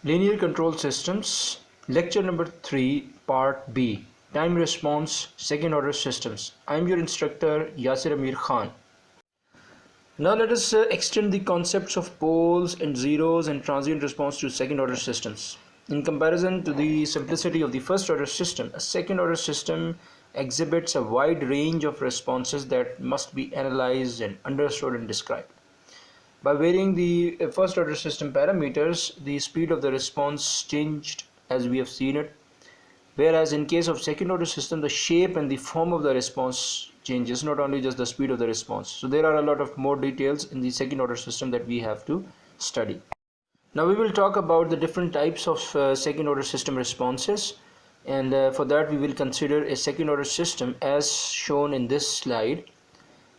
Linear Control Systems, Lecture number 3, Part B, Time Response, Second Order Systems. I am your instructor Yasir Amir Khan. Now let us extend the concepts of poles and zeros and transient response to second order systems. In comparison to the simplicity of the first order system, a second order system exhibits a wide range of responses that must be analyzed and understood and described. By varying the first order system parameters, the speed of the response changed as we have seen it, whereas in case of second order system, the shape and the form of the response changes, not only just the speed of the response. So there are a lot of more details in the second order system that we have to study. Now we will talk about the different types of second order system responses, and for that we will consider a second order system as shown in this slide.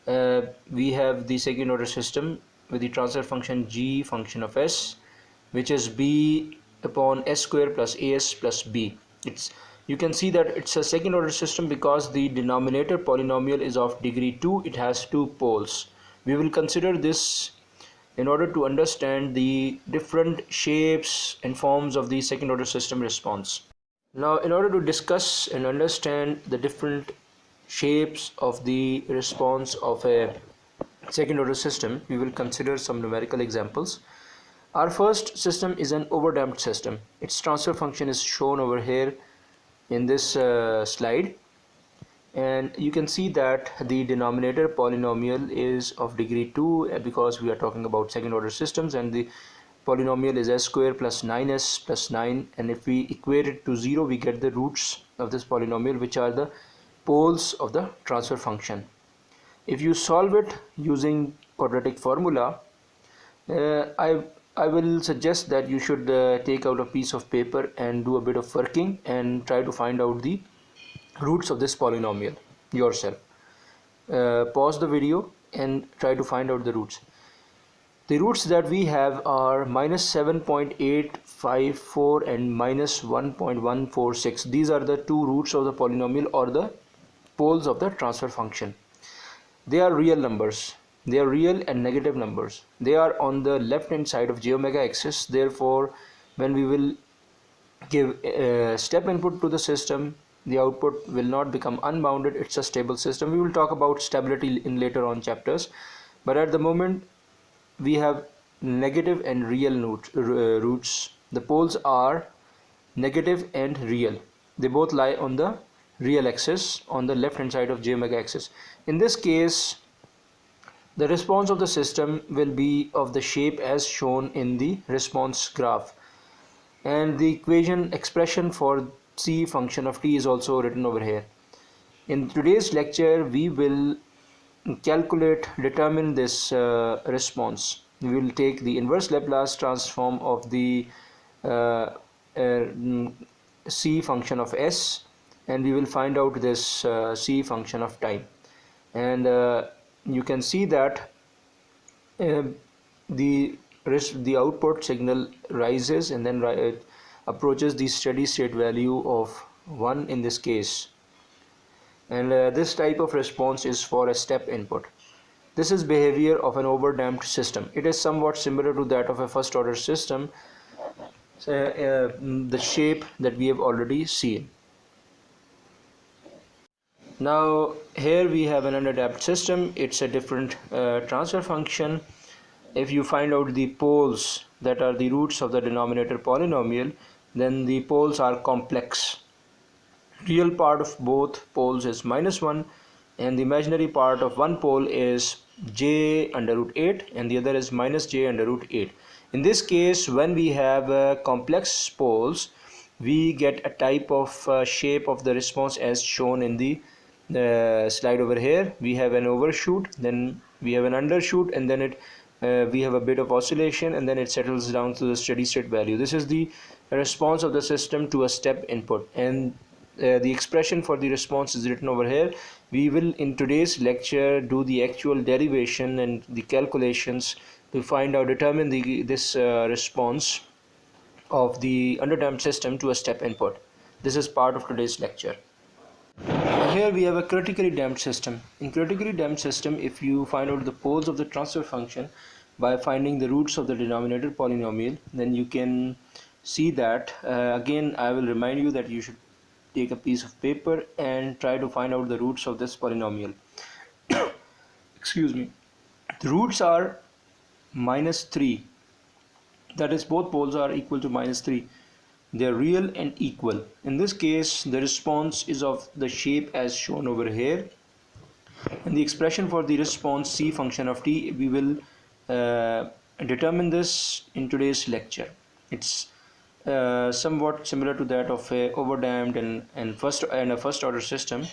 We have the second order system with the transfer function g function of s, which is b upon s square plus as plus b. You can see that it's a second order system because the denominator polynomial is of degree 2. It has two poles. We will consider this in order to understand the different shapes and forms of the second order system response. Now, in order to discuss and understand the different shapes of the response of a second order system, we will consider some numerical examples. Our first system is an overdamped system. Its transfer function is shown over here in this slide, and you can see that the denominator polynomial is of degree 2 because we are talking about second order systems, and the polynomial is s square plus 9s plus 9, and if we equate it to 0 we get the roots of this polynomial, which are the poles of the transfer function. If you solve it using quadratic formula, I will suggest that you should take out a piece of paper and do a bit of working and try to find out the roots of this polynomial yourself. Pause the video and try to find out the roots. The roots that we have are minus 7.854 and minus 1.146. These are the two roots of the polynomial, or the poles of the transfer function. They are real numbers. They are real and negative numbers. They are on the left hand side of j omega axis. Therefore, when we will give step input to the system, the output will not become unbounded. It's a stable system. We will talk about stability in later on chapters, but at the moment we have negative and real roots. The poles are negative and real. They both lie on the real axis on the left hand side of j omega axis. In this case, the response of the system will be of the shape as shown in the response graph, and the expression for c function of t is also written over here. In today's lecture we will determine this response. We will take the inverse Laplace transform of the c function of s, and we will find out this c function of time, and you can see that the output signal rises and then it approaches the steady state value of 1 in this case, and this type of response is for a step input. This is behavior of an overdamped system. It is somewhat similar to that of a first order system, the shape that we have already seen. Now here we have an underdamped system. It's a different transfer function. If you find out the poles that are the roots of the denominator polynomial, then the poles are complex. Real part of both poles is -1, and the imaginary part of one pole is j under root 8 and the other is minus j under root 8. In this case, when we have complex poles, we get a type of shape of the response as shown in the slide over here. We have an overshoot, then we have an undershoot, and then we have a bit of oscillation, and then it settles down to the steady state value. This is the response of the system to a step input, and the expression for the response is written over here. We will in today's lecture do the actual derivation and the calculations to determine this response of the underdamped system to a step input. This is part of today's lecture. Here we have a critically damped system. In critically damped system, if you find out the poles of the transfer function by finding the roots of the denominator polynomial, then you can see that, again I will remind you that you should take a piece of paper and try to find out the roots of this polynomial. Excuse me. The roots are -3, that is both poles are equal to -3. They are real and equal. In this case the response is of the shape as shown over here, and the expression for the response c function of t, we will determine this in today's lecture. It's somewhat similar to that of a overdamped and a first order system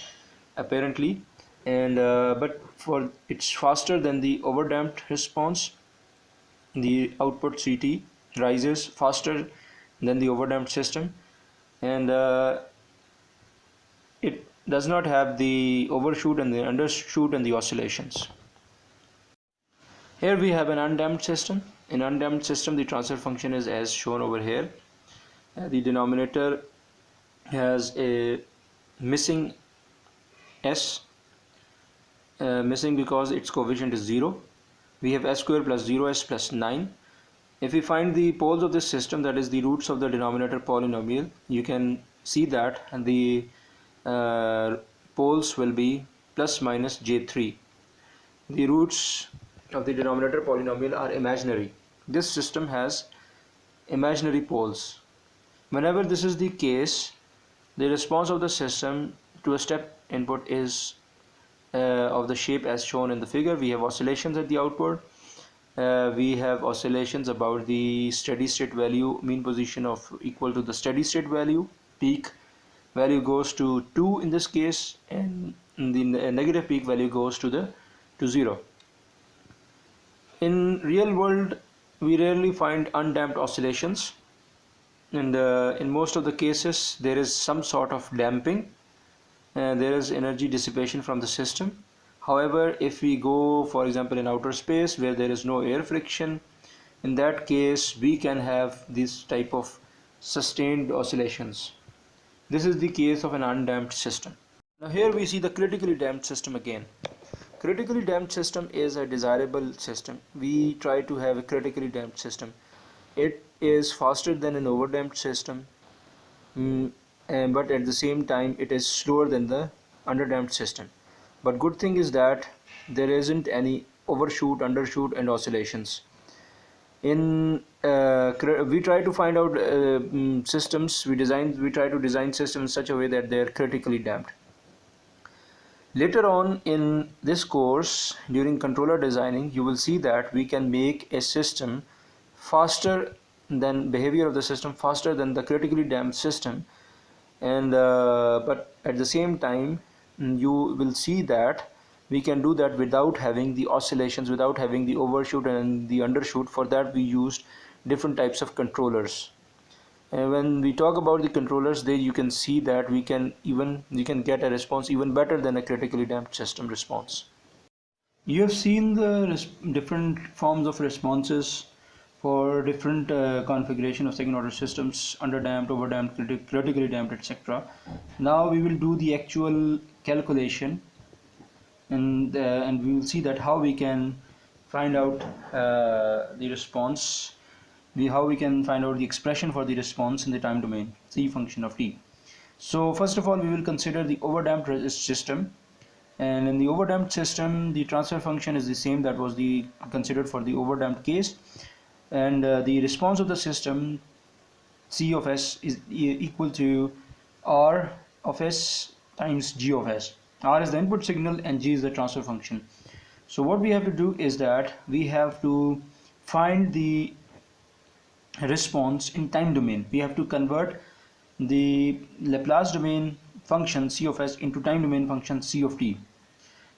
apparently, and but for it's faster than the overdamped response. The output CT rises faster than the overdamped system, and it does not have the overshoot and the undershoot and the oscillations. Here we have an undamped system. In undamped system, the transfer function is as shown over here. The denominator has a missing s, missing because its coefficient is 0. We have s square plus 0s plus 9. If we find the poles of this system, that is the roots of the denominator polynomial, you can see that the poles will be plus minus j3. The roots of the denominator polynomial are imaginary. This system has imaginary poles. Whenever this is the case, the response of the system to a step input is of the shape as shown in the figure. We have oscillations at the output. We have oscillations about the steady state value, mean position of equal to the steady state value. Peak value goes to 2 in this case, and the negative peak value goes to 0. In real world, we rarely find undamped oscillations, and in most of the cases there is some sort of damping. There is energy dissipation from the system. However, if we go, for example, in outer space where there is no air friction, in that case we can have this type of sustained oscillations. This is the case of an undamped system. Now here we see the critically damped system again. Critically damped system is a desirable system. We try to have a critically damped system. It is faster than an overdamped system, but at the same time it is slower than the underdamped system. But good thing is that there isn't any overshoot, undershoot and oscillations. We try to find out systems, we try to design systems in such a way that they are critically damped. Later on in this course, during controller designing, you will see that we can make a system faster than behavior of the system faster than the critically damped system, and but at the same time you will see that we can do that without having the oscillations, without having the overshoot and the undershoot. For that we used different types of controllers. And when we talk about the controllers, there you can see that we can get a response even better than a critically damped system response. You have seen the different forms of responses for different configuration of second order systems: underdamped, overdamped, critically damped, etc. Now we will do the actual calculation, and we will see that how we can find out the response, how we can find out the expression for the response in the time domain, c function of t. So first of all we will consider the overdamped system, and in the overdamped system the transfer function is the same that was considered for the overdamped case, and the response of the system c of s is equal to r of s times g of s. R is the input signal and g is the transfer function. So what we have to do is that we have to find the response in time domain. We have to convert the Laplace domain function c of s into time domain function c of t.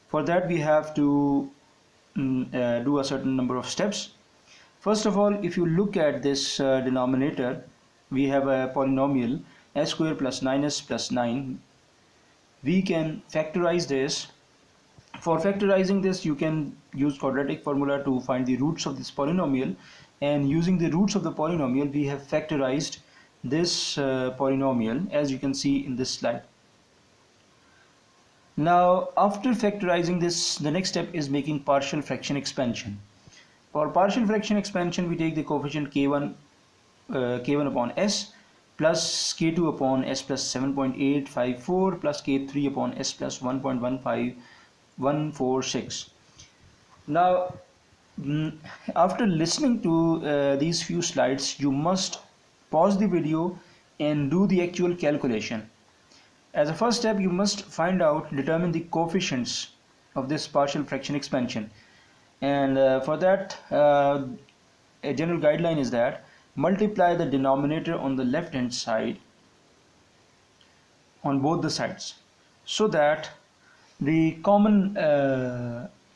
For that we have to do a certain number of steps. First of all, if you look at this denominator, we have a polynomial s square plus 9s plus 9. We can factorize this. For factorizing this, you can use quadratic formula to find the roots of this polynomial, and using the roots of the polynomial we have factorized this polynomial, as you can see in this slide. Now after factorizing this, the next step is making partial fraction expansion. For partial fraction expansion we take the coefficient k1 k1 upon s plus k2 upon s plus 7.854 plus k3 upon s plus 1.15146. Now, after listening to these few slides, you must pause the video and do the actual calculation. As a first step, you must determine the coefficients of this partial fraction expansion. And for that, a general guideline is that multiply the denominator on the left hand side on both the sides, so that the common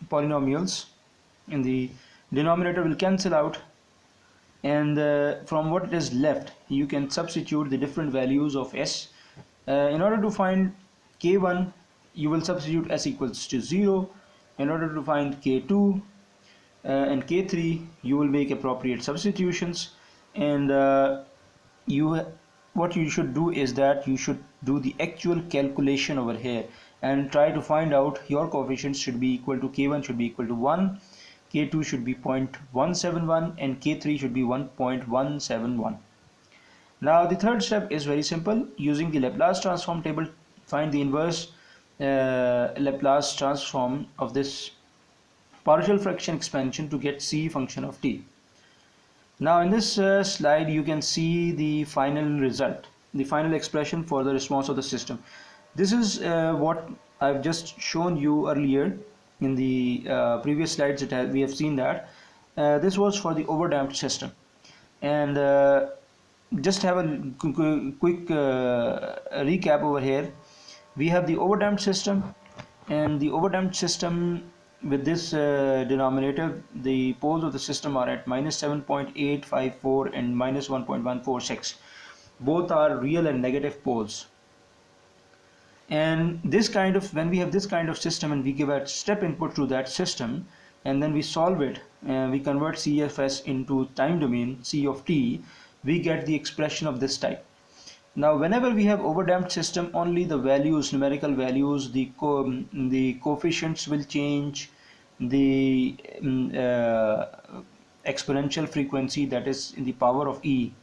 polynomials in the denominator will cancel out, and from what is left you can substitute the different values of s. In order to find k1, you will substitute s equals to 0. In order to find k2 and k3, you will make appropriate substitutions, and what you should do is that you should do the actual calculation over here and try to find out your coefficients should be equal to k1 should be equal to 1, k2 should be 0.171, and k3 should be 1.171. Now the third step is very simple. Using the Laplace transform table, find the inverse Laplace transform of this partial fraction expansion to get c function of t. Now in this slide you can see the final result, the final expression for the response of the system. This is what I've just shown you earlier in the previous slides. We have seen that this was for the overdamped system, and just have a quick recap over here. We have the overdamped system, and the overdamped system, with this denominator, the poles of the system are at minus 7.854 and minus 1.146. Both are real and negative poles. And this kind of, when we have this kind of system and we give a step input to that system and then we solve it, we convert CFS into time domain C of t, we get the expression of this type. Now whenever we have overdamped system, only the values, numerical values, the coefficients will change. The exponential frequency, that is in the power of e,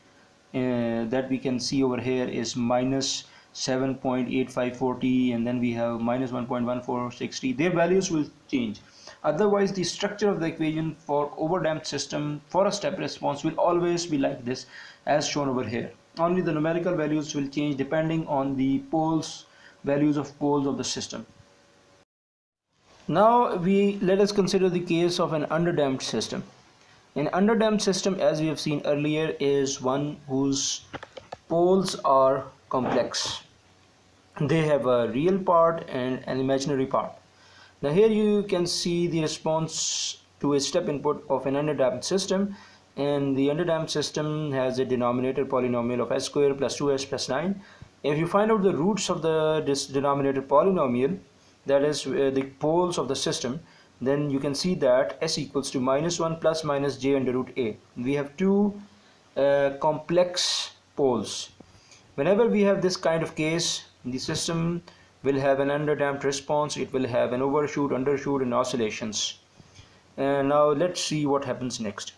that we can see over here, is minus 7.854t, and then we have minus 1.146t. Their values will change. Otherwise, the structure of the equation for overdamped system for a step response will always be like this, as shown over here. Only the numerical values will change depending on the poles, values of poles of the system. Now let us consider the case of an underdamped system. An underdamped system, as we have seen earlier, is one whose poles are complex. They have a real part and an imaginary part. Now here you can see the response to a step input of an underdamped system, and the underdamped system has a denominator polynomial of s square plus 2s plus 9. If you find out the roots of this denominator polynomial, that is the poles of the system, then you can see that s equals to minus 1 plus minus j under root a. We have two complex poles. Whenever we have this kind of case, the system will have an underdamped response. It will have an overshoot, undershoot, and oscillations. And now let's see what happens next.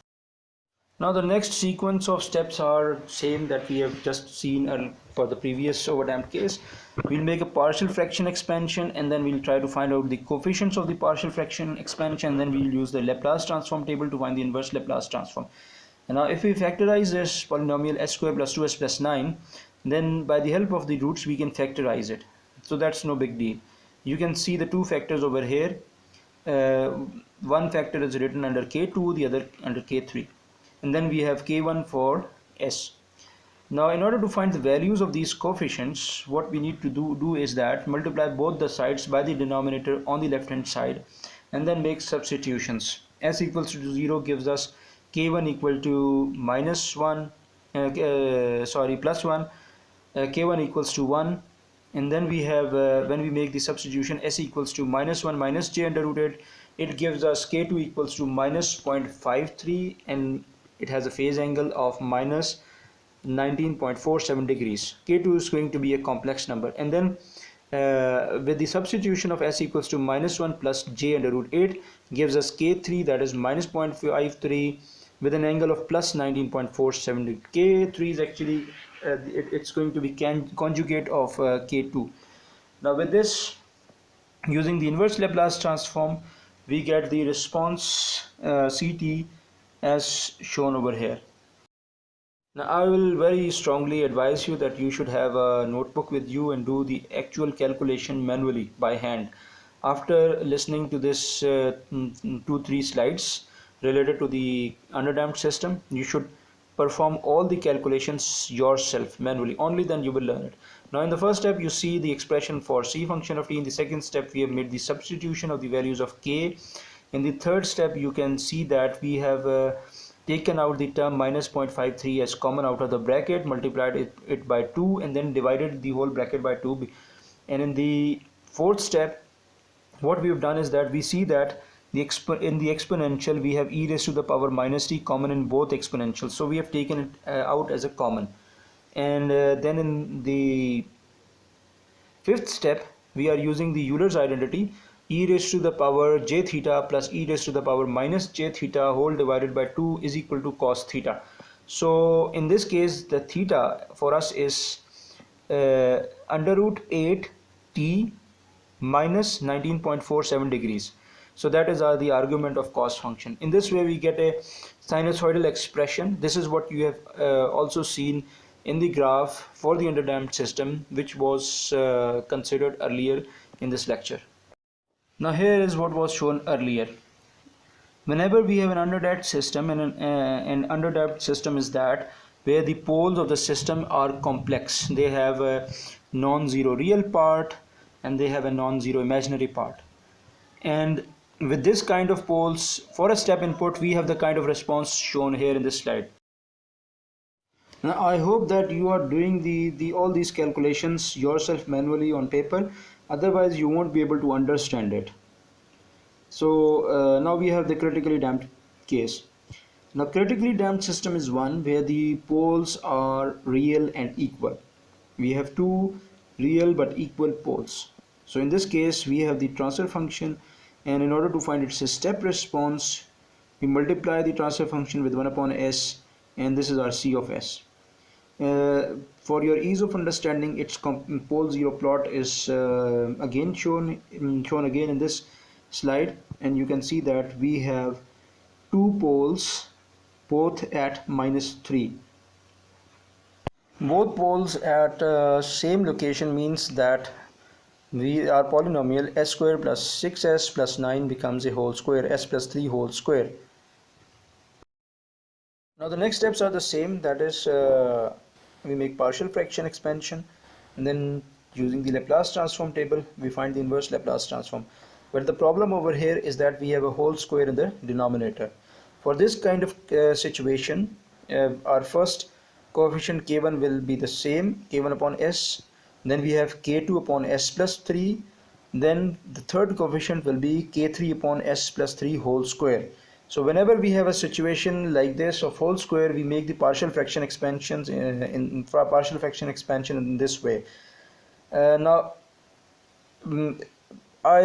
Now the next sequence of steps are same that we have just seen for the previous overdamped case. We'll make a partial fraction expansion, and then we'll try to find out the coefficients of the partial fraction expansion, and then we'll use the Laplace transform table to find the inverse Laplace transform. And now if we factorize this polynomial s square plus 2s plus 9, then by the help of the roots we can factorize it. So that's no big deal. You can see the two factors over here. One factor is written under k2, the other under k3. And then we have k1 for s. Now in order to find the values of these coefficients, what we need to do is that multiply both the sides by the denominator on the left hand side and then make substitutions. S equals to 0 gives us k1 equal to minus 1, plus 1, k1 equals to 1, and then we have when we make the substitution, s equals to minus 1 minus j under root 8, it gives us k2 equals to minus 0.53, and it has a phase angle of minus 19.47 degrees. K2 is going to be a complex number, and then with the substitution of s equals to minus 1 plus j under root 8 gives us k3, that is minus 0.53 with an angle of plus 19.47 degree. K3 is actually it's going to be conjugate of K2. Now with this, using the inverse Laplace transform, we get the response CT as shown over here. Now I will very strongly advise you that you should have a notebook with you and do the actual calculation manually by hand. After listening to this 2-3 slides related to the underdamped system, you should perform all the calculations yourself manually. Only then you will learn it. Now in the first step you see the expression for c function of t. In the second step we have made the substitution of the values of k. In the third step you can see that we have taken out the term minus 0.53 as common out of the bracket, multiplied it by 2 and then divided the whole bracket by 2. And in the fourth step what we have done is that we see that in the exponential we have e raised to the power minus t common in both exponentials, so we have taken it out as a common. And then in the fifth step we are using the Euler's identity, e raised to the power j theta plus e raised to the power minus j theta whole divided by 2 is equal to cos theta. So in this case the theta for us is under root 8 t minus 19.47 degrees. So that is the argument of cos function. In this way we get a sinusoidal expression. This is what you have also seen in the graph for the underdamped system, which was considered earlier in this lecture. Now here is what was shown earlier. Whenever we have an underdamped system, and an underdamped system is that where the poles of the system are complex. They have a non-zero real part and they have a non-zero imaginary part. And with this kind of poles, for a step input we have the kind of response shown here in this slide. Now I hope that you are doing all these calculations yourself manually on paper, otherwise you won't be able to understand it. So now we have the critically damped case. Now critically damped system is one where the poles are real and equal. We have two real but equal poles. So in this case we have the transfer function, and in order to find its step response we multiply the transfer function with 1 upon s, and this is our c of s. For your ease of understanding, its pole zero plot is again shown again in this slide, and you can see that we have two poles both at -3. Both poles at same location means that our polynomial s square plus 6s plus 9 becomes a whole square, s plus 3 whole square. Now the next steps are the same, that is we make partial fraction expansion, and then using the Laplace transform table we find the inverse Laplace transform. But the problem over here is that we have a whole square in the denominator. For this kind of situation, our first coefficient k1 will be the same, k1 upon s, then we have k2 upon s plus 3, then the third coefficient will be k3 upon s plus 3 whole square. So whenever we have a situation like this of whole square, we make the partial fraction expansions for partial fraction expansion in this way. Now I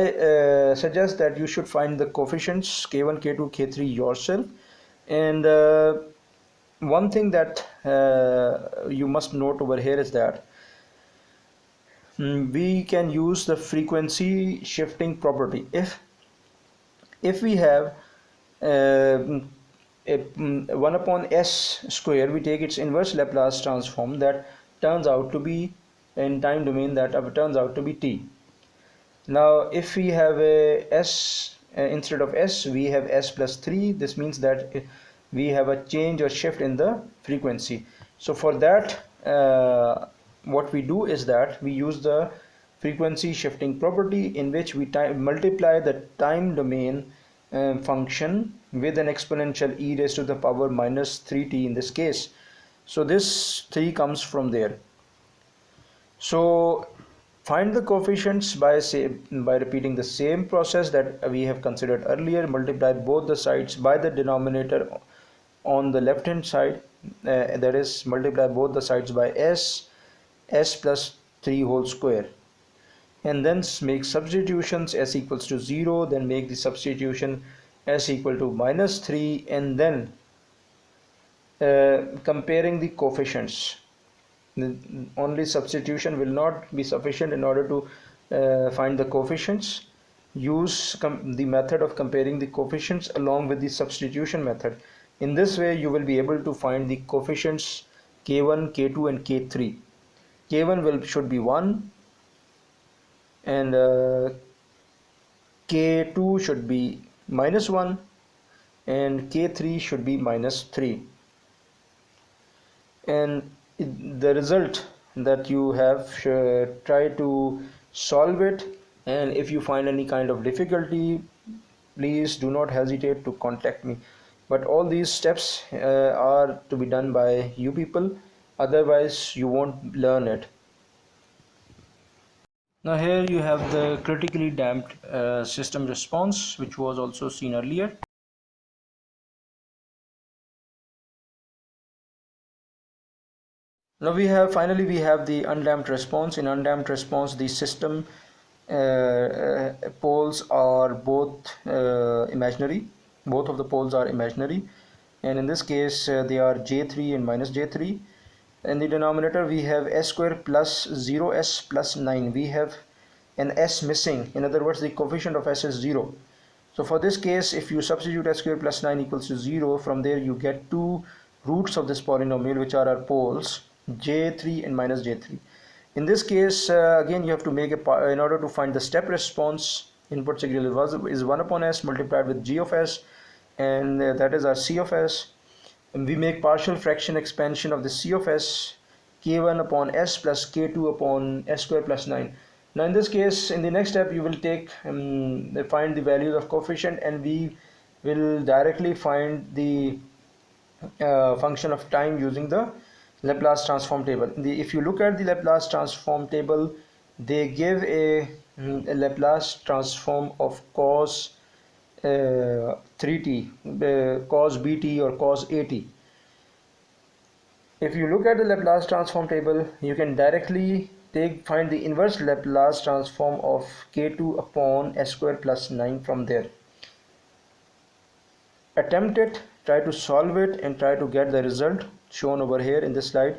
suggest that you should find the coefficients k1, k2, k3 yourself. And one thing that you must note over here is that we can use the frequency shifting property. If we have 1 upon s square, we take its inverse Laplace transform, that turns out to be in time domain, that turns out to be t. Now if we have a s instead of s, we have s plus 3. This means that we have a change or shift in the frequency. So for that what we do is that we use the frequency shifting property, in which we multiply the time domain function with an exponential e raised to the power minus 3t in this case. So this 3 comes from there. So find the coefficients by repeating the same process that we have considered earlier. Multiply both the sides by the denominator on the left hand side, that is multiply both the sides by s plus 3 whole square, and then make substitutions s equals to 0, then make the substitution s equal to minus 3, and then comparing the coefficients. Only substitution will not be sufficient in order to find the coefficients. Use the method of comparing the coefficients along with the substitution method. In this way you will be able to find the coefficients k1, k2 and k3. k1 should be 1 and k2 should be -1 and k3 should be -3, and the result that you have, try to solve it, and if you find any kind of difficulty, please do not hesitate to contact me. But all these steps are to be done by you people, otherwise you won't learn it. Now here you have the critically damped system response, which was also seen earlier. Now finally we have the undamped response. In undamped response, the system poles are both imaginary. Both of the poles are imaginary, and in this case they are j3 and -j3. In the denominator we have s square plus 0s plus 9. We have an s missing. In other words, the coefficient of s is 0. So for this case, if you substitute s square plus 9 equals to 0, from there you get two roots of this polynomial, which are our poles, j3 and -j3. In this case, again you have to make in order to find the step response, input signal is 1 upon s multiplied with g of s, and that is our c of s. And we make partial fraction expansion of the c of s, k1 upon s plus k2 upon s square plus 9. Now in this case, in the next step you will find the values of coefficient, and we will directly find the function of time using the Laplace transform table. If you look at the Laplace transform table, they give a Laplace transform of cos 3t, cos bt or cos at. If you look at the Laplace transform table, you can directly find the inverse Laplace transform of k2 upon s square plus 9 from there. Attempt it, try to solve it, and try to get the result shown over here in this slide.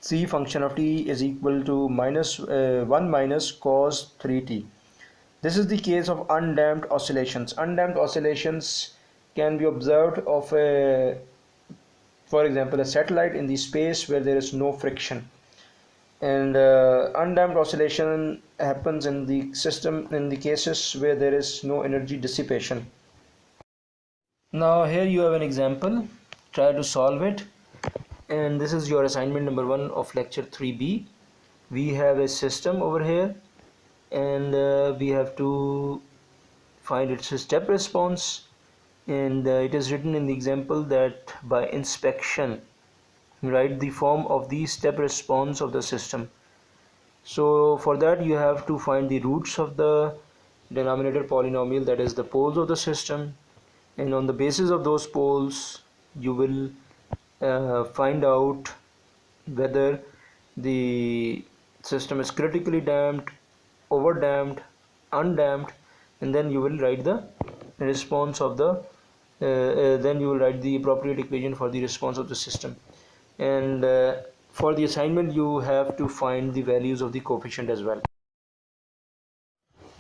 C function of t is equal to 1 minus cos 3t. This is the case of undamped oscillations. Undamped oscillations can be observed of for example, a satellite in the space where there is no friction. And undamped oscillation happens in the system in the cases where there is no energy dissipation. Now here you have an example. Try to solve it. And this is your assignment number 1 of lecture 3b. We have a system over here, and we have to find its step response, and it is written in the example that by inspection write the form of the step response of the system. So for that you have to find the roots of the denominator polynomial, that is the poles of the system, and on the basis of those poles you will find out whether the system is critically damped, overdamped, undamped, and then you will write the response of the then you will write the appropriate equation for the response of the system. And for the assignment you have to find the values of the coefficient as well.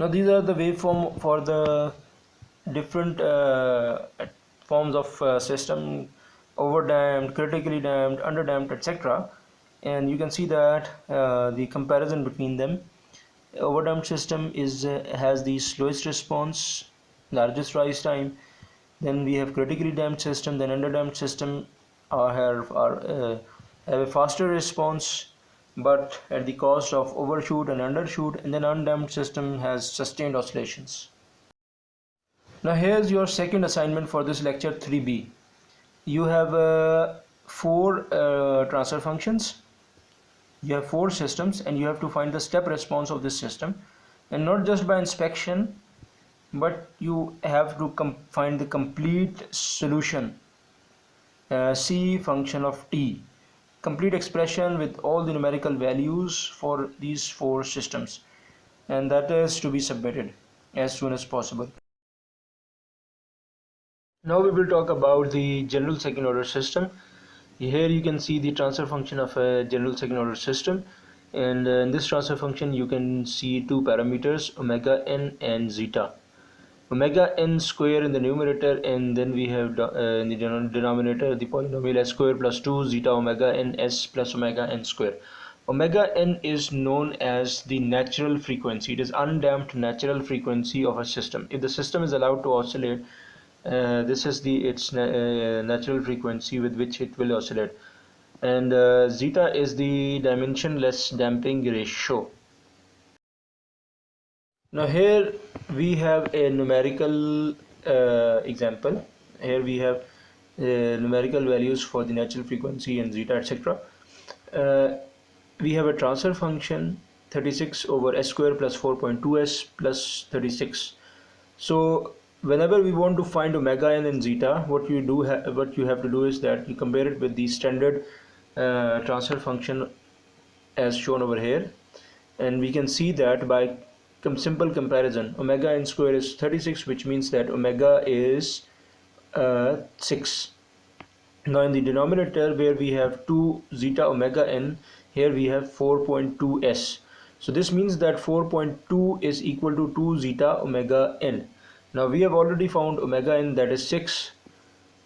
Now these are the waveform for the different forms of system: overdamped, critically damped, underdamped, etc. And you can see that the comparison between them. Overdamped system has the slowest response, largest rise time. Then we have critically damped system. Then underdamped system have a faster response, but at the cost of overshoot and undershoot. And then undamped system has sustained oscillations. Now here's your second assignment for this lecture 3b. You have 4 transfer functions. You have 4 systems, and you have to find the step response of this system, and not just by inspection, but you have to find the complete solution, C function of t, complete expression with all the numerical values for these 4 systems, and that is to be submitted as soon as possible. Now we will talk about the general second order system. Here you can see the transfer function of a general second order system, and in this transfer function you can see two parameters, omega n and zeta. Omega n square in the numerator, and then we have in the denominator the polynomial s square plus 2 zeta omega n s plus omega n square. Omega n is known as the natural frequency. It is undamped natural frequency of a system. If the system is allowed to oscillate, this is its natural frequency with which it will oscillate, and zeta is the dimensionless damping ratio. Now here we have a numerical example. Here we have numerical values for the natural frequency and zeta, etc. We have a transfer function 36 over s square plus 4.2s plus 36. So whenever we want to find omega n and zeta, what you have to do is that you compare it with the standard transfer function as shown over here, and we can see that by simple comparison, omega n square is 36, which means that omega is 6. Now in the denominator, where we have 2 zeta omega n, here we have 4.2s. So this means that 4.2 is equal to 2 zeta omega n. Now we have already found omega n, that is 6,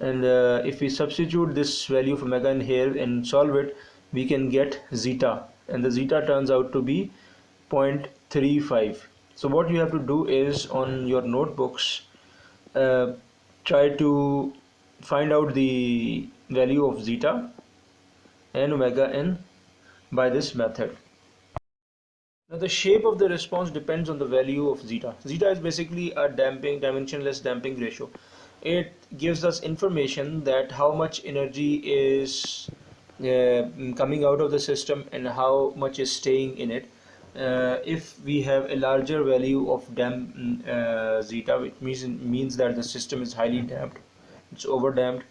and if we substitute this value of omega n here and solve it, we can get zeta, and the zeta turns out to be 0.35. So what you have to do is, on your notebooks, try to find out the value of zeta and omega n by this method. Now the shape of the response depends on the value of zeta. Zeta is basically a dimensionless damping ratio. It gives us information that how much energy is coming out of the system and how much is staying in it. If we have a larger value of zeta, which means that the system is highly damped, it's over damped,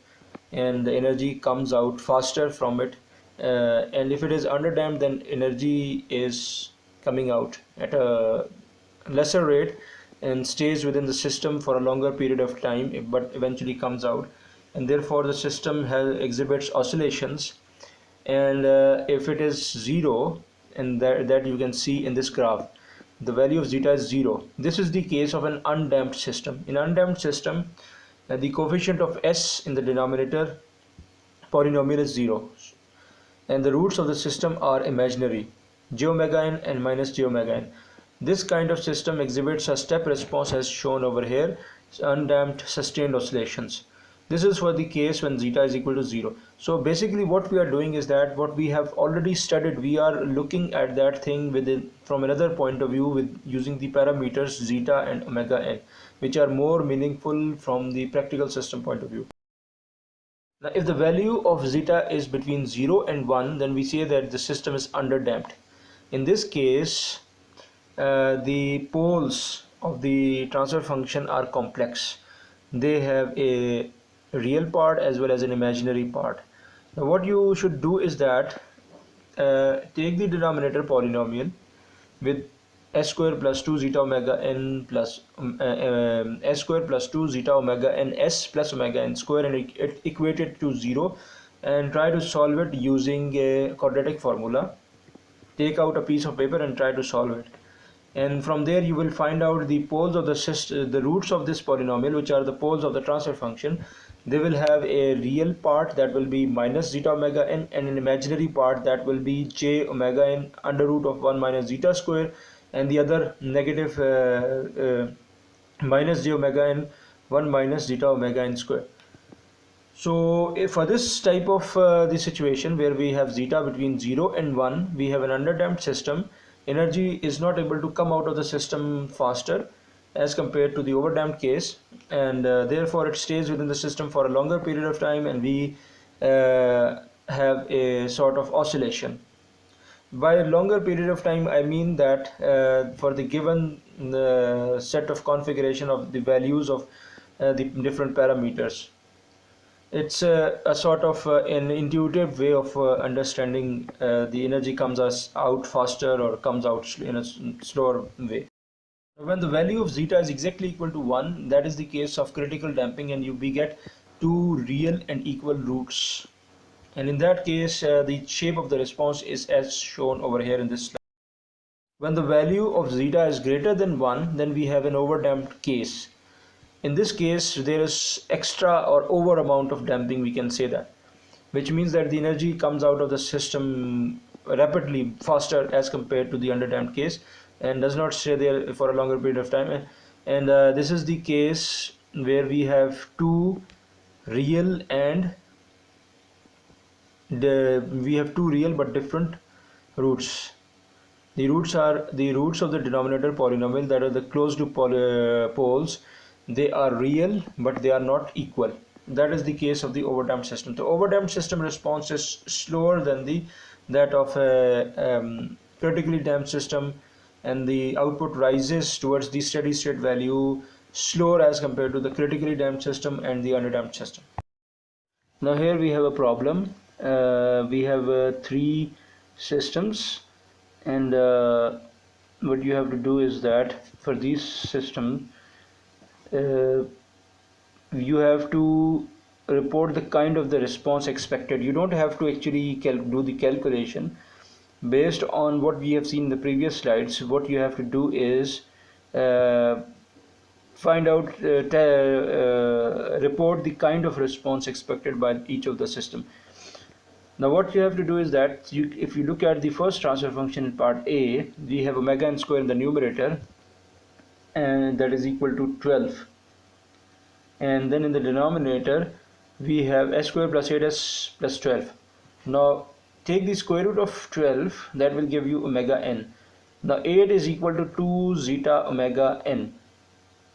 and the energy comes out faster from it. And if it is under damped, then energy is coming out at a lesser rate and stays within the system for a longer period of time, but eventually comes out, and therefore the system exhibits oscillations. And if it is 0, and that you can see in this graph, the value of zeta is 0. This is the case of an undamped system. In undamped system, the coefficient of s in the denominator polynomial is 0, and the roots of the system are imaginary, j omega n and minus j omega n. This kind of system exhibits a step response as shown over here, undamped sustained oscillations. This is for the case when zeta is equal to 0. So basically what we are doing is that what we have already studied, we are looking at that thing from another point of view, with using the parameters zeta and omega n, which are more meaningful from the practical system point of view. Now if the value of zeta is between 0 and 1, then we say that the system is underdamped. In this case, the poles of the transfer function are complex. They have a real part as well as an imaginary part. Now what you should do is that take the denominator polynomial with s square plus 2 zeta omega n plus s square plus 2 zeta omega n s plus omega n square, and equate it to 0, and try to solve it using a quadratic formula. Take out a piece of paper and try to solve it, and from there you will find out the poles of the roots of this polynomial, which are the poles of the transfer function. They will have a real part that will be minus zeta omega n, and an imaginary part that will be j omega n under root of 1 minus zeta square, and the other negative minus j omega n 1 minus zeta omega n square. So if for this type of the situation where we have zeta between 0 and 1, we have an underdamped system. Energy is not able to come out of the system faster as compared to the overdamped case, and therefore it stays within the system for a longer period of time, and we have a sort of oscillation. By a longer period of time, I mean that for the given set of configuration of the values of the different parameters. It's a sort of an intuitive way of understanding the energy comes out faster or comes out in a slower way. When the value of zeta is exactly equal to 1, that is the case of critical damping, and we get two real and equal roots. and in that case the shape of the response is as shown over here in this slide. When the value of zeta is greater than 1, then we have an overdamped case. In this case there is extra or over amount of damping, we can say that, which means that the energy comes out of the system rapidly faster as compared to the underdamped case and does not stay there for a longer period of time. And this is the case where we have two real but different roots. The roots are the roots of the denominator polynomial, that are the closed loop poles. They are real but they are not equal. That is the case of the overdamped system. The overdamped system response is slower than that of a critically damped system, and the output rises towards the steady state value slower as compared to the critically damped system and the underdamped system. Now here we have a problem. We have three systems, and what you have to do is that for these systems you have to report the kind of the response expected. You don't have to actually do the calculation based on what we have seen in the previous slides. What you have to do is find out report the kind of response expected by each of the system. Now what you have to do is that if you look at the first transfer function in part A, we have omega n square in the numerator, and that is equal to 12, and then in the denominator we have s square plus 8s plus 12. Now take the square root of 12, that will give you omega n. Now 8 is equal to 2 zeta omega n.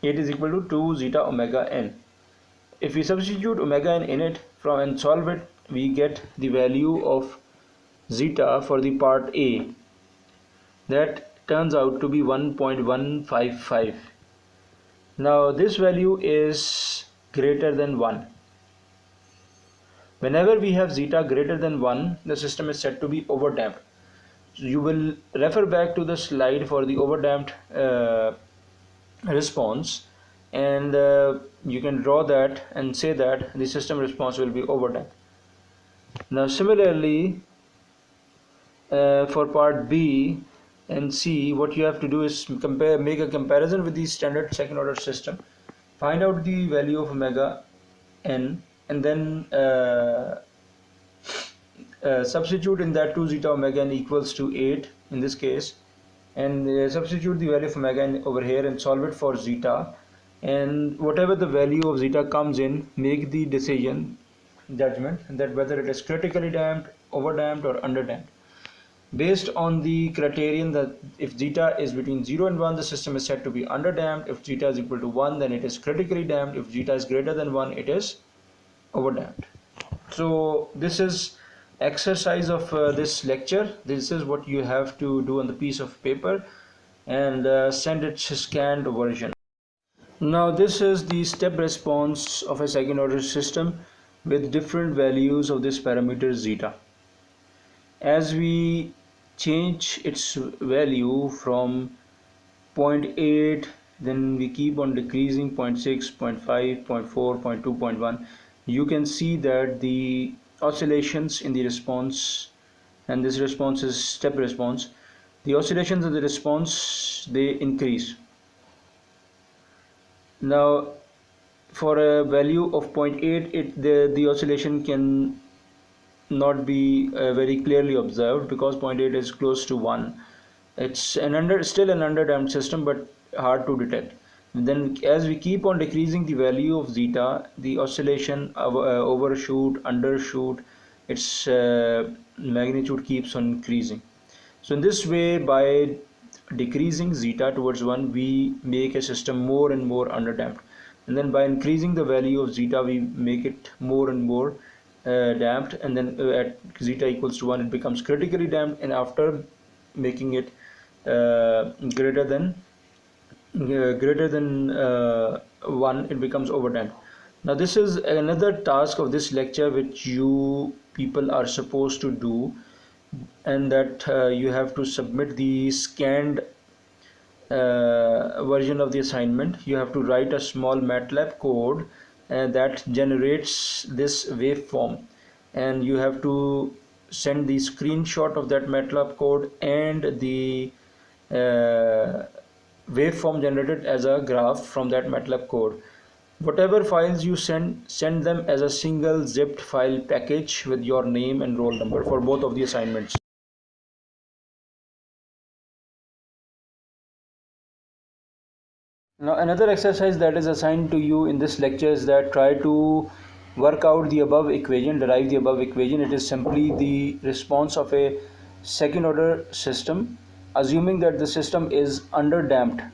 8 is equal to 2 zeta omega n. If we substitute omega n in it and solve it, we get the value of zeta for the part A. That turns out to be 1.155. Now this value is greater than 1. Whenever we have zeta greater than 1, the system is said to be overdamped. So you will refer back to the slide for the overdamped response, and you can draw that and say that the system response will be overdamped. Now similarly for part B and C, what you have to do is make a comparison with the standard second order system, find out the value of omega n, and then substitute in that 2 zeta omega n equals to 8 in this case, and substitute the value of omega n over here and solve it for zeta, and whatever the value of zeta comes in, make the judgment that whether it is critically damped, overdamped or underdamped. Based on the criterion that if zeta is between 0 and 1, the system is said to be underdamped. If zeta is equal to 1, then it is critically damped. If zeta is greater than 1, it is overdamped. So this is exercise of this lecture. This is what you have to do on the piece of paper, and send it scanned version. Now this is the step response of a second order system with different values of this parameter zeta. As we change its value from 0.8, then we keep on decreasing 0.6, 0.5, 0.4, 0.2, 0.1. You can see that the oscillations in the response, and this response is step response, the oscillations of the response, they increase. Now for a value of 0.8, the oscillation can not be very clearly observed because 0.8 is close to 1. It's still an underdamped system, but hard to detect. And then as we keep on decreasing the value of zeta, the oscillation overshoot, undershoot, its magnitude keeps on increasing. So in this way, by decreasing zeta towards 1, we make a system more and more underdamped, and then by increasing the value of zeta, we make it more and more damped, and then at zeta equals to 1, it becomes critically damped, and after making it greater than 1, it becomes overdamped. Now this is another task of this lecture which you people are supposed to do, and that you have to submit the scanned version of the assignment. You have to write a small MATLAB code that generates this waveform, and you have to send the screenshot of that MATLAB code and the waveform generated as a graph from that MATLAB code. Whatever files you send them as a single zipped file package with your name and roll number for both of the assignments. Now another exercise that is assigned to you in this lecture is that try to work out the above equation, derive the above equation. It is simply the response of a second order system, assuming that the system is underdamped.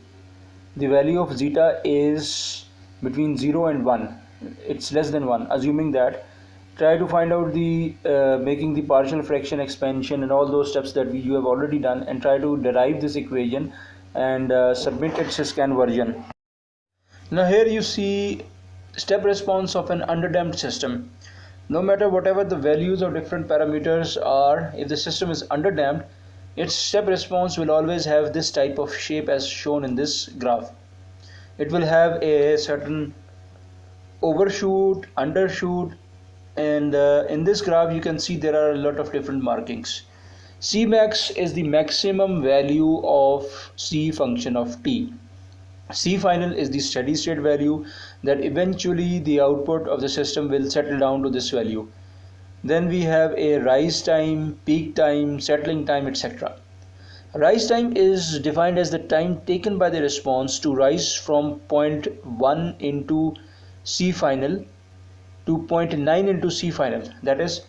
The value of zeta is between 0 and 1. It's less than 1. Assuming that, try to find out the making the partial fraction expansion and all those steps that you have already done, and try to derive this equation and submit its scan version. Now here you see step response of an underdamped system. No matter whatever the values of different parameters are, if the system is underdamped, its step response will always have this type of shape as shown in this graph. It will have a certain overshoot, undershoot, and in this graph you can see there are a lot of different markings. Cmax is the maximum value of C function of t. C final is the steady state value that eventually the output of the system will settle down to this value. Then we have a rise time, peak time, settling time, etc. Rise time is defined as the time taken by the response to rise from 0.1 into C final to 0.9 into C final. That is,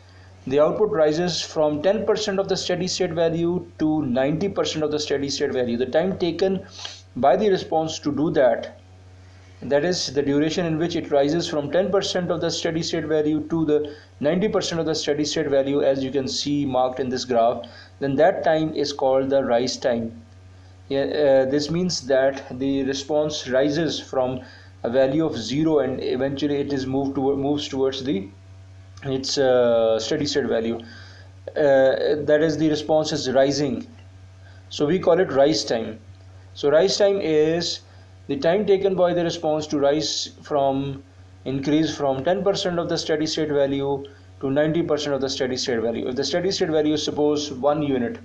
the output rises from 10% of the steady state value to 90% of the steady state value. The time taken by the response to do that, that is the duration in which it rises from 10% of the steady state value to the 90% of the steady state value, as you can see marked in this graph, then that time is called the rise time. This means that the response rises from a value of 0 and eventually it is moves towards its steady state value. That is, the response is rising, so we call it rise time. So rise time is the time taken by the response to increase from 10% of the steady state value to 90% of the steady state value. If the steady state value is suppose 1 unit,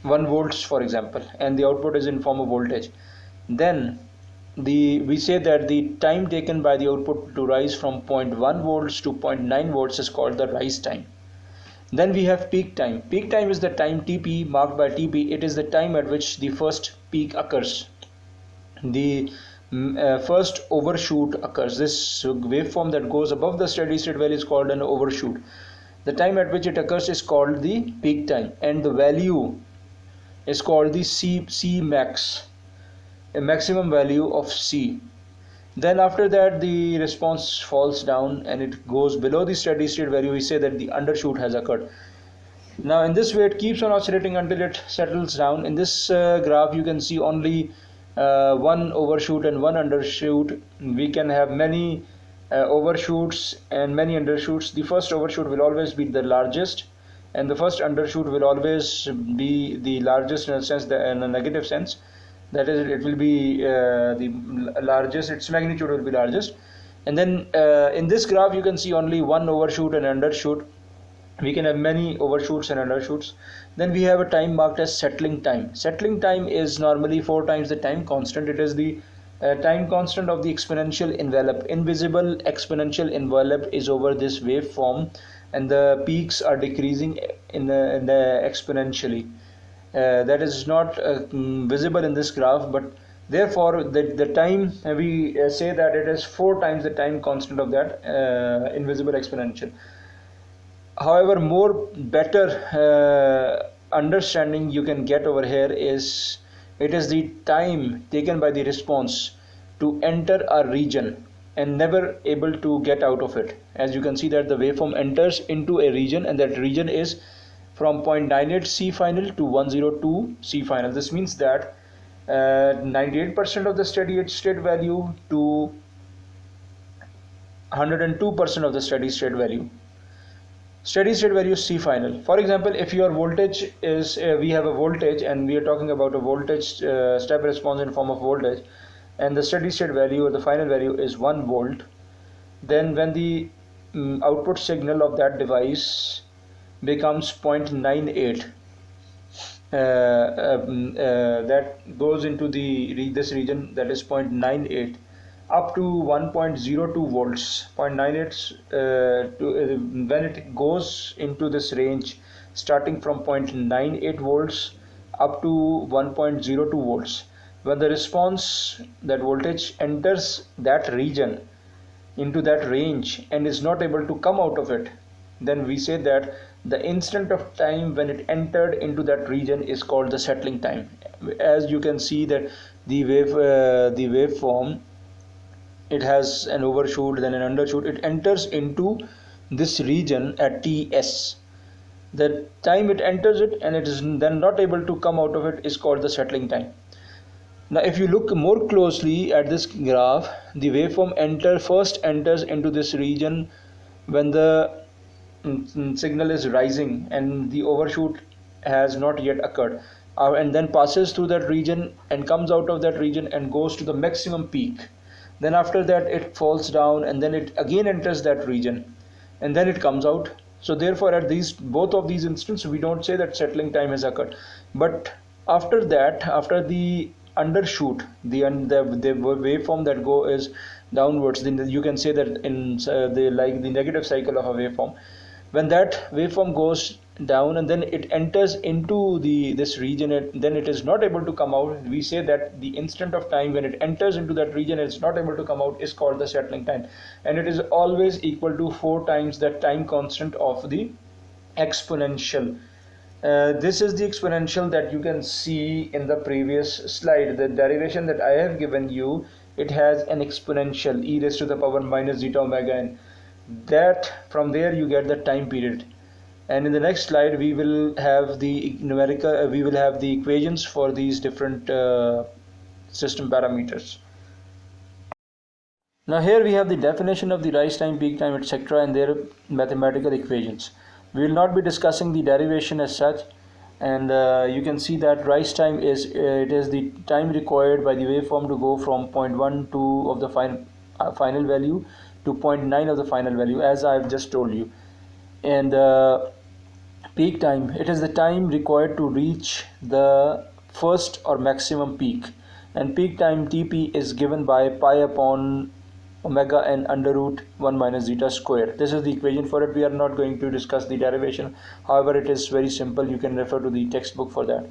1 volts for example, and the output is in form of voltage, then we say that the time taken by the output to rise from 0.1 volts to 0.9 volts is called the rise time. Then we have peak time. Peak time is the time Tp marked by Tp. It is the time at which the first peak occurs. The first overshoot occurs. This waveform that goes above the steady state value is called an overshoot. The time at which it occurs is called the peak time, and the value is called the C max, a maximum value of C. Then after that the response falls down and it goes below the steady state value. We say that the undershoot has occurred. Now in this way it keeps on oscillating until it settles down. In this graph you can see only one overshoot and one undershoot. We can have many overshoots and many undershoots. The first overshoot will always be the largest, and the first undershoot will always be the largest in a sense, in a negative sense. That is, it will be the largest, its magnitude will be largest. And then in this graph you can see only one overshoot and undershoot. We can have many overshoots and undershoots. Then we have a time marked as settling time. Settling time is normally 4 times the time constant. It is the time constant of the exponential envelope. Invisible exponential envelope is over this waveform, and the peaks are decreasing in the exponentially. That is not visible in this graph, but therefore the time, we say that it is 4 times the time constant of that invisible exponential. However, better understanding you can get over here is it is the time taken by the response to enter a region and never able to get out of it. As you can see that the waveform enters into a region, and that region is from 0.98 C final to 102 C final. This means that 98% of the steady state value to 102% of the steady state value. Steady state value C final. For example, if your voltage is, we have a voltage and we are talking about a voltage step response in form of voltage, and the steady state value or the final value is 1 volt, then when the output signal of that device becomes 0.98, that goes into this region, that is 0.98 up to 1.02 volts. 0.98 when it goes into this range starting from 0.98 volts up to 1.02 volts, when the response, that voltage, enters that region, into that range, and is not able to come out of it, then we say that the instant of time when it entered into that region is called the settling time. As you can see that the waveform, it has an overshoot, then an undershoot. It enters into this region at Ts. The time it enters it and it is then not able to come out of it is called the settling time. Now if you look more closely at this graph, the waveform first enters into this region when the signal is rising and the overshoot has not yet occurred, and then passes through that region and comes out of that region and goes to the maximum peak. Then after that it falls down and then it again enters that region and then it comes out. So therefore at both of these instances we don't say that settling time has occurred. But after that, after the undershoot, the waveform that is downwards, then you can say that in the negative cycle of a waveform, when that waveform goes down and then it enters into this region, then it is not able to come out, we say that the instant of time when it enters into that region and it's not able to come out is called the settling time, and it is always equal to 4 times that time constant of the exponential. This is the exponential that you can see in the previous slide. The derivation that I have given you, it has an exponential, e raised to the power minus zeta omega n. That from there you get the time period. And in the next slide we will have the numerical, we will have the equations for these different system parameters. Now here we have the definition of the rise time, peak time, etc., and their mathematical equations. We will not be discussing the derivation as such, and you can see that rise time is the time required by the waveform to go from 0.12 of the final value to 0.9 of the final value, as I have just told you. And peak time, it is the time required to reach the first or maximum peak, and peak time TP is given by pi upon omega n under root 1 minus zeta square. This is the equation for it. We are not going to discuss the derivation, however it is very simple, you can refer to the textbook for that.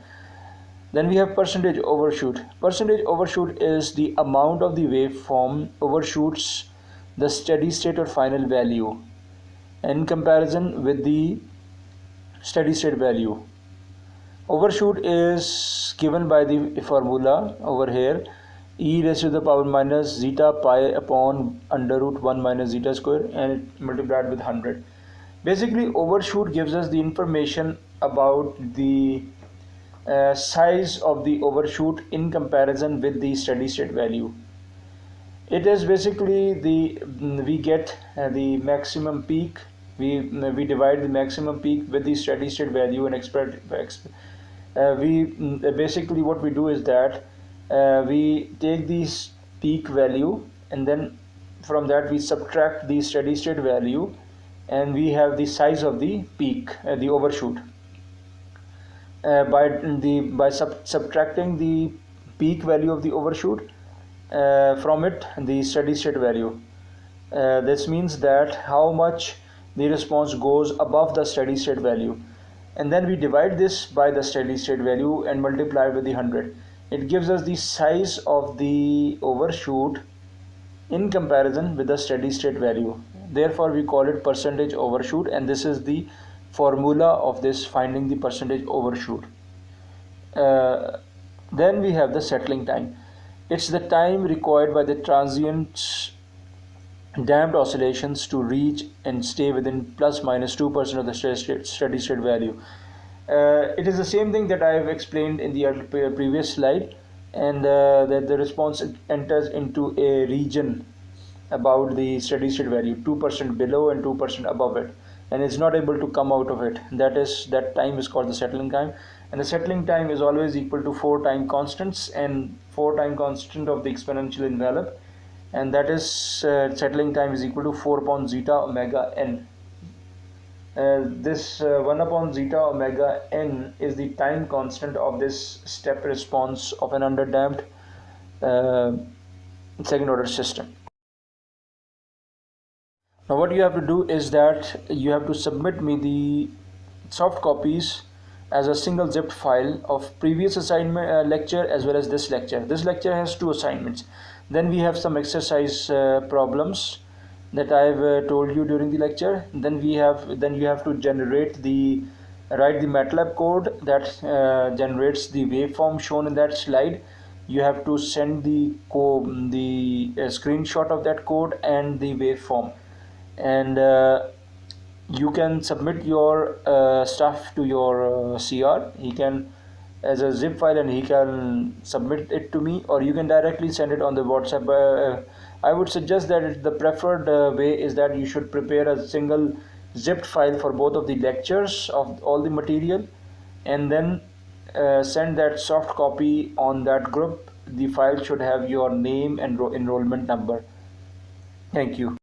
Then we have percentage overshoot. Percentage overshoot is the amount of the waveform overshoots the steady state or final value in comparison with the steady state value. Overshoot is given by the formula over here, e raised to the power minus zeta pi upon under root 1 minus zeta square, and it multiplied with 100. Basically overshoot gives us the information about the size of the overshoot in comparison with the steady state value. It is basically we get the maximum peak, we divide the maximum peak with the steady state value and basically what we do is that we take this peak value and then from that we subtract the steady state value, and we have the size of the peak, the overshoot. By subtracting the peak value of the overshoot from it, the steady state value. This means that how much the response goes above the steady state value, and then we divide this by the steady state value and multiply with the 100. It gives us the size of the overshoot in comparison with the steady state value. Therefore we call it percentage overshoot, and this is the formula of this, finding the percentage overshoot. Then we have the settling time. It's the time required by the transient damped oscillations to reach and stay within plus minus 2% of the steady state value. It is the same thing that I have explained in the previous slide, and that the response enters into a region about the steady state value, 2% below and 2% above it, and it's not able to come out of it. That time is called the settling time, and the settling time is always equal to 4 time constants, and 4 time constant of the exponential envelope, and that is settling time is equal to 4 upon zeta omega n. This 1 upon zeta omega n is the time constant of this step response of an underdamped second order system. Now what you have to do is that you have to submit me the soft copies as a single zipped file of previous assignment lecture as well as this lecture. This lecture has 2 assignments. Then we have some exercise problems that I've told you during the lecture. Then you have to write the MATLAB code that generates the waveform shown in that slide. You have to send the screenshot of that code and the waveform, and you can submit your stuff to your CR. He can as a zip file and he can submit it to me, or you can directly send it on the WhatsApp. I would suggest that the preferred way is that you should prepare a single zipped file for both of the lectures of all the material, and then send that soft copy on that group. The file should have your name and enrollment number. Thank you.